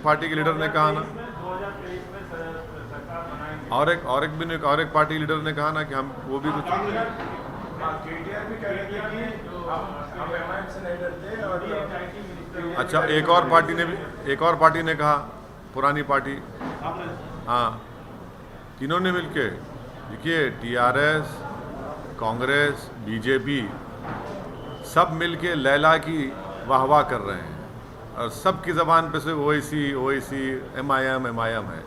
Party के leader ने कहा ना, और एक पार्टी लीडर ने कहा ना कि हम वो भी कुछ, अच्छा एक और पार्टी ने कहा, पुरानी पार्टी, हाँ, तीनों ने मिलके, देखिए टीआरएस, कांग्रेस, बीजेपी सब मिलके लैला की वाहवाह कर रहे हैं और सबकी ज़बान पे से ओवैसी एमआईएम है।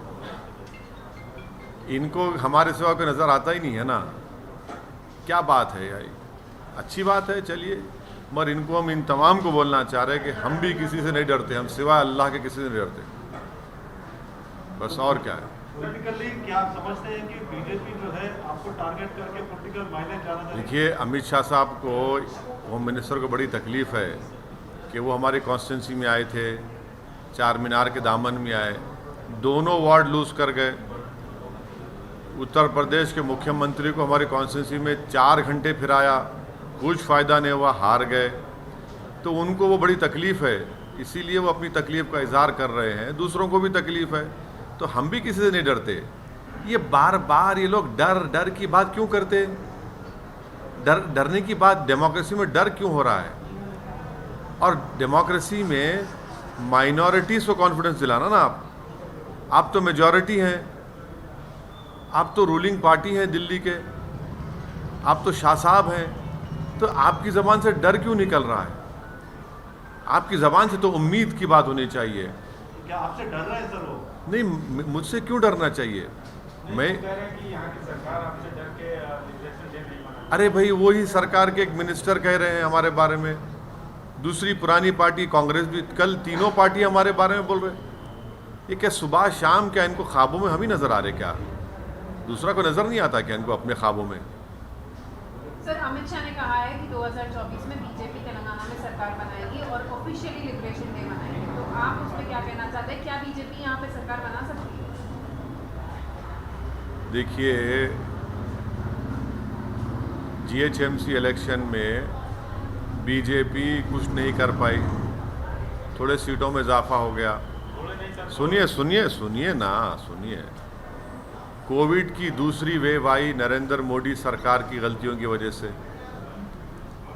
इनको हमारे सिवा कोई नज़र आता ही नहीं है ना। क्या बात है यार, अच्छी बात है, चलिए, मगर इनको हम इन तमाम को बोलना चाह रहे हैं कि हम भी किसी से नहीं डरते, हम सिवाय अल्लाह के किसी से नहीं डरते, बस, और क्या है। पॉलिटिकली क्या समझते हैं कि बीजेपी जो है आपको टारगेट करके पॉलिटिकल माइलेज ज़्यादा देगी? देखिए अमित शाह साहब को, होम मिनिस्टर को बड़ी तकलीफ़ है कि वो हमारी कॉन्स्टिट्यूंसी में आए थे, चार मीनार के दामन में आए, दोनों वार्ड लूज़ कर गए। उत्तर प्रदेश के मुख्यमंत्री को हमारी कॉन्स्टिट्यूंसी में 4 घंटे फिराया, कुछ फ़ायदा नहीं हुआ, हार गए। तो उनको वो बड़ी तकलीफ़ है, इसीलिए वो अपनी तकलीफ़ का इजहार कर रहे हैं। दूसरों को भी तकलीफ़ है, तो हम भी किसी से नहीं डरते। ये बार बार ये लोग डर की बात क्यों करते? डरने की बात, डेमोक्रेसी में डर क्यों हो रहा है? और डेमोक्रेसी में माइनॉरिटीज़ को कॉन्फिडेंस दिलाना ना, आप तो मेजॉरिटी हैं, आप तो रूलिंग पार्टी हैं दिल्ली के, आप तो शाह साहब हैं, तो आपकी ज़बान से डर क्यों निकल रहा है? आपकी ज़बान से तो उम्मीद की बात होनी चाहिए। क्या आपसे डर रहे हैं सर वो? नहीं, मुझसे क्यों डरना चाहिए? मैं कह रहे हैं कि यहाँ की सरकार आपसे डर के निर्देशन दे नहीं पाना। अरे भाई, वही सरकार के एक मिनिस्टर कह रहे हैं हमारे बारे में, दूसरी पुरानी पार्टी कांग्रेस भी, कल तीनों पार्टी हमारे बारे में बोल रहे हैं। ये क्या सुबह शाम क्या इनको ख्वाबों में हम ही नज़र आ रहे? क्या दूसरा को नज़र नहीं आता क्या इनको अपने ख्वाबों में? सर, अमित शाह ने कहा है कि 2024 में बीजेपी तेलंगाना में सरकार बनाएगी और ऑफिशियली लिबरेशन डे मनाएगी, तो आप उस पर क्या कहना चाहते हैं? क्या बीजेपी यहाँ पे सरकार बना सकती है? देखिए, जीएचएमसी इलेक्शन में बीजेपी कुछ नहीं कर पाई, थोड़े सीटों में इजाफा हो गया। सुनिए ना, कोविड की दूसरी वेव आई नरेंद्र मोदी सरकार की गलतियों की वजह से।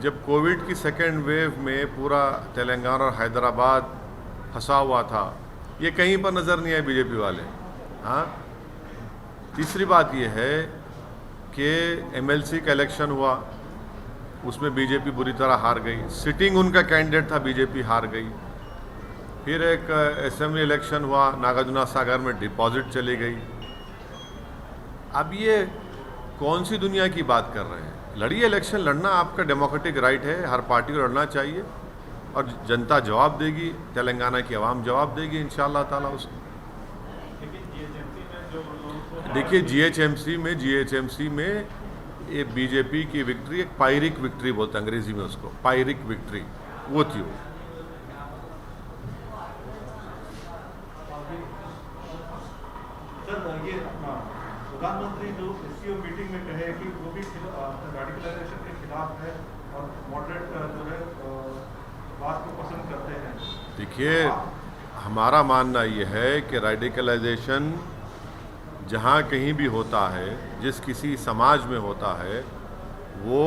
जब कोविड की सेकेंड वेव में पूरा तेलंगाना और हैदराबाद फंसा हुआ था, ये कहीं पर नज़र नहीं आए बीजेपी वाले। हाँ, तीसरी बात ये है कि एमएलसी का इलेक्शन हुआ, उसमें बीजेपी बुरी तरह हार गई, सिटिंग उनका कैंडिडेट था, बीजेपी हार गई। फिर एक असेंबली इलेक्शन हुआ, नागार्जुना सागर में डिपॉजिट चली गई। अब ये कौन सी दुनिया की बात कर रहे हैं? लड़िए, इलेक्शन लड़ना आपका डेमोक्रेटिक राइट है, हर पार्टी को लड़ना चाहिए और जनता जवाब देगी, तेलंगाना की आवाम जवाब देगी इंशाअल्लाह ताला उसको। देखिए जीएचएमसी में ये बीजेपी की विक्ट्री, एक पायरिक विक्ट्री बोलते हैं अंग्रेजी में उसको, पायरिक विक्ट्री वो थी वो। सर, ये प्रधानमंत्री जो एससीओ मीटिंग में कहे कि वो भी रेडिकलाइजेशन के खिलाफ है और मॉडरेट जो है बात को पसंद करते हैं। देखिए, हमारा मानना ये है कि रेडिकलाइजेशन जहाँ कहीं भी होता है, जिस किसी समाज में होता है, वो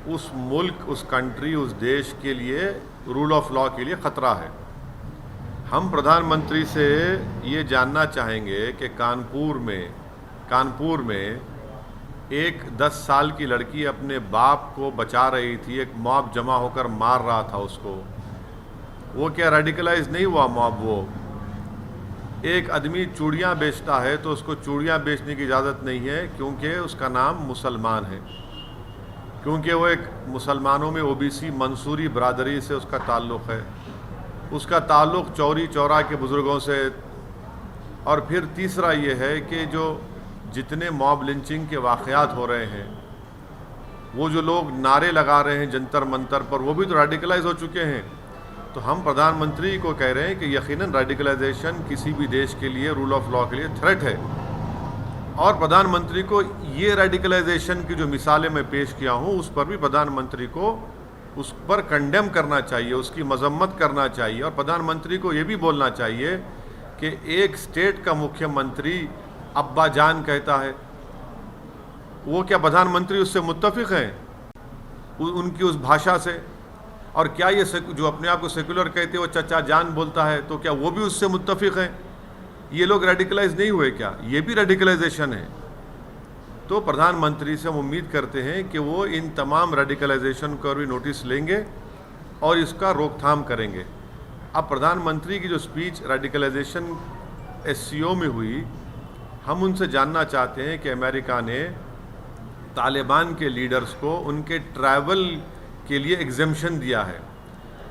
उस मुल्क, उस कंट्री, उस देश के लिए, रूल ऑफ लॉ के लिए ख़तरा है। हम प्रधानमंत्री से ये जानना चाहेंगे कि कानपुर में एक 10 साल की लड़की अपने बाप को बचा रही थी, एक मॉब जमा होकर मार रहा था उसको, वो क्या रेडिकलाइज नहीं हुआ मॉब? वो एक आदमी चूड़ियाँ बेचता है तो उसको चूड़ियाँ बेचने की इजाज़त नहीं है क्योंकि उसका नाम मुसलमान है, क्योंकि वो एक मुसलमानों में ओबीसी मंसूरी बरादरी से उसका ताल्लुक़ है, उसका ताल्लुक़ चौरी चौरा के बुज़ुर्गों से। और फिर तीसरा ये है कि जो जितने मॉब लिंचिंग के वाक़यात हो रहे हैं, वो जो लोग नारे लगा रहे हैं जंतर मंतर पर, वो भी तो रेडिकलाइज हो चुके हैं। तो हम प्रधानमंत्री को कह रहे हैं कि यकीनन रेडिकलाइजेशन किसी भी देश के लिए, रूल ऑफ लॉ के लिए थ्रेट है, और प्रधानमंत्री को ये रेडिकलाइजेशन की जो मिसालें मैं पेश किया हूँ, उस पर भी प्रधानमंत्री को उस पर कंडेम करना चाहिए, उसकी मजम्मत करना चाहिए, और प्रधानमंत्री को ये भी बोलना चाहिए कि एक स्टेट का मुख्यमंत्री अब्बा जान कहता है, वो क्या प्रधानमंत्री उससे मुत्तफिक हैं उनकी उस भाषा से? और क्या ये जो अपने आप को सेकुलर कहते हैं वो चचा जान बोलता है, तो क्या वो भी उससे मुत्तफिक हैं? ये लोग रेडिकलाइज नहीं हुए क्या? ये भी रेडिकलाइजेशन है। तो प्रधानमंत्री से हम उम्मीद करते हैं कि वो इन तमाम रेडिकलाइजेशन को भी नोटिस लेंगे और इसका रोकथाम करेंगे। अब प्रधानमंत्री की जो स्पीच रेडिकलाइजेशन एससीओ में हुई, हम उनसे जानना चाहते हैं कि अमेरिका ने तालिबान के लीडर्स को उनके ट्रैवल के लिए एग्जेम्पशन दिया है,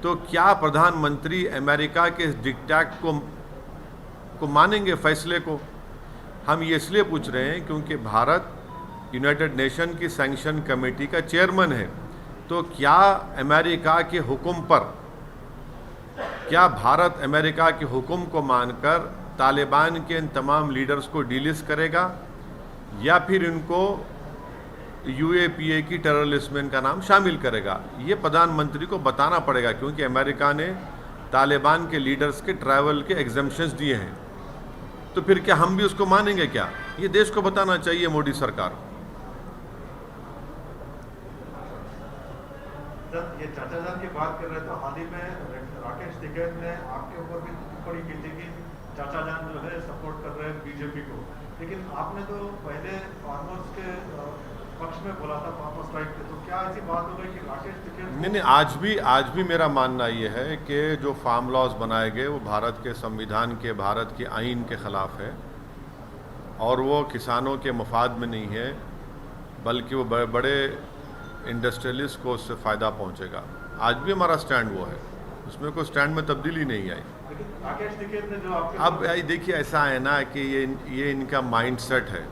तो क्या प्रधानमंत्री अमेरिका के इस डिक्टेट को मानेंगे, फैसले को? हम ये इसलिए पूछ रहे हैं क्योंकि भारत यूनाइटेड नेशन की सैंक्शन कमेटी का चेयरमैन है। तो क्या अमेरिका के हुक्म पर, क्या भारत अमेरिका के हुक्म को मानकर तालिबान के इन तमाम लीडर्स को डिलिस्ट करेगा, या फिर इनको यूएपीए की टेरर लिस्ट में इनका नाम शामिल करेगा? ये प्रधानमंत्री को बताना पड़ेगा, क्योंकि अमेरिका ने तालिबान के लीडर्स के ट्रैवल के एग्जेम्पशंस दिए हैं। तो फिर क्या हम भी उसको मानेंगे क्या? ये देश को बताना चाहिए मोदी सरकार। सर, ये चाचा जान की बात कर रहे थे, हाल ही में राकेश टिकैत ने आपके ऊपर भी टिप्पणी की थी कि चाचा जान जो है सपोर्ट कर रहे हैं बीजेपी को, लेकिन आपने तो पहले फार्मर्स के पक्ष में बोला था, फार्मर स्ट्राइक पे, तो क्या ऐसी बात हो गई कि राकेश टिकैत? नहीं, आज भी मेरा मानना ये है कि जो फार्म लॉज बनाए गए वो भारत के संविधान के, भारत के आइन के ख़िलाफ़ है, और वो किसानों के मफाद में नहीं है, बल्कि वो बड़े इंडस्ट्रियलिस्ट को उससे फ़ायदा पहुंचेगा। आज भी हमारा स्टैंड वो है, उसमें कोई स्टैंड में तब्दीली नहीं आई। राकेश टिकैत ने जो आपके अब देखिए, ऐसा है ना कि ये इनका माइंडसेट है।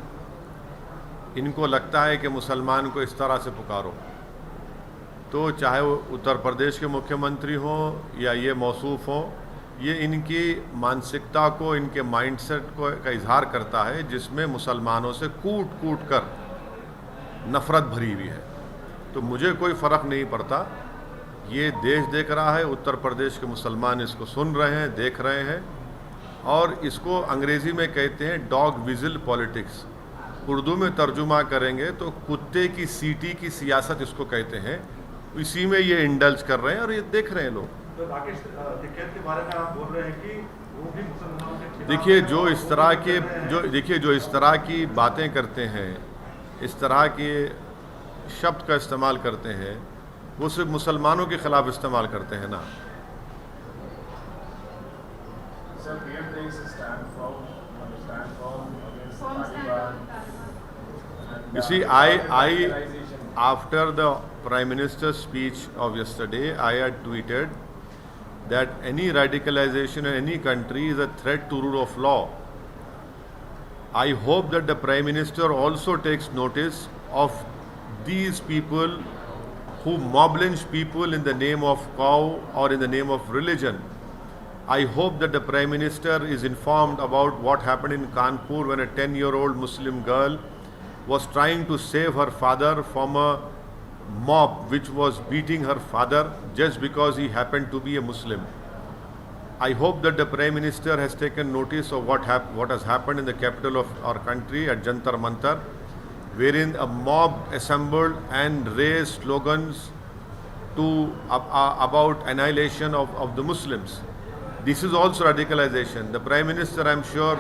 इनको लगता है कि मुसलमान को इस तरह से पुकारो, तो चाहे वो उत्तर प्रदेश के मुख्यमंत्री हों या ये मौसूफ हों, ये इनकी मानसिकता को, इनके माइंडसेट को का इजहार करता है, जिसमें मुसलमानों से कूट कूट कर नफ़रत भरी हुई है। तो मुझे कोई फ़र्क नहीं पड़ता, ये देश देख रहा है, उत्तर प्रदेश के मुसलमान इसको सुन रहे हैं, देख रहे हैं, और इसको अंग्रेज़ी में कहते हैं डॉग विजिल पॉलिटिक्स। उर्दू में तर्जुमा करेंगे तो कुत्ते की सीटी की सियासत इसको कहते हैं। इसी में ये इंडल्ज कर रहे हैं और ये देख रहे हैं लोग। तो राकेश टिकैत के बारे में आप बोल रहे हैं कि वो भी मुसलमानों के खिलाफ देखिए, है, जो और इस वो तरह भी के कर रहे हैं। जो इस तरह की बातें करते हैं, इस तरह के शब्द का इस्तेमाल करते हैं, वो सिर्फ मुसलमानों के खिलाफ इस्तेमाल करते हैं ना। Sir, PM takes a stand firm against Firm stand Taliban. on You see, after the Prime Minister's speech of yesterday, I had tweeted that any radicalization in any country is a threat to rule of law. I hope that the Prime Minister also takes notice of these people who mob lynch people in the name of cow or in the name of religion. I hope that the Prime Minister is informed about what happened in Kanpur when a 10-year-old Muslim girl was trying to save her father from a mob which was beating her father just because he happened to be a Muslim. I hope that the Prime Minister has taken notice of what has happened in the capital of our country at Jantar Mantar, wherein a mob assembled and raised slogans about annihilation of the Muslims. This is also radicalization. The Prime Minister, I'm sure,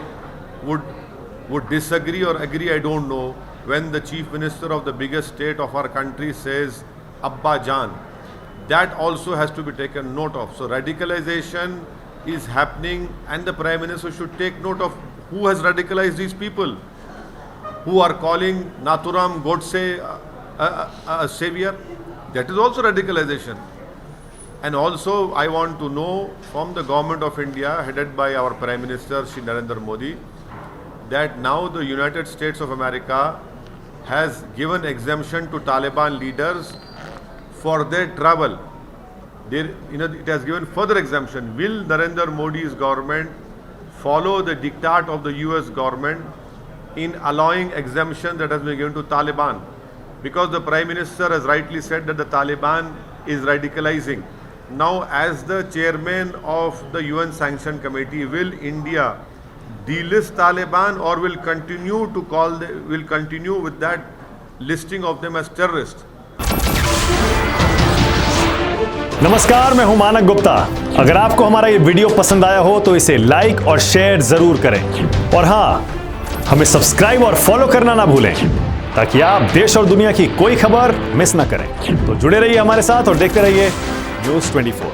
would disagree or agree, I don't know, when the Chief Minister of the biggest state of our country says Abba Jan. That also has to be taken note of. So radicalization is happening, and the Prime Minister should take note of who has radicalized these people, who are calling Nathuram Godse a savior. That is also radicalization. And also I want to know from the government of India, headed by our Prime Minister Shri Narendra Modi, that now the United States of America has given exemption to Taliban leaders for their travel. It has given further exemption. Will Narendra Modi's government follow the diktat of the US government in allowing exemption that has been given to Taliban? Because the Prime Minister has rightly said that the Taliban is radicalizing. Now, as the chairman of the UN Sanction Committee, will India delist Taliban or will continue with that listing of them as terrorists. नमस्कार, मैं हूं मानक गुप्ता। अगर आपको हमारा ये video पसंद आया हो तो इसे लाइक और शेयर जरूर करें, और हां, हमें सब्सक्राइब और फॉलो करना ना भूलें ताकि आप देश और दुनिया की कोई खबर मिस ना करें। तो जुड़े रहिए हमारे साथ और देखते रहिए News 24।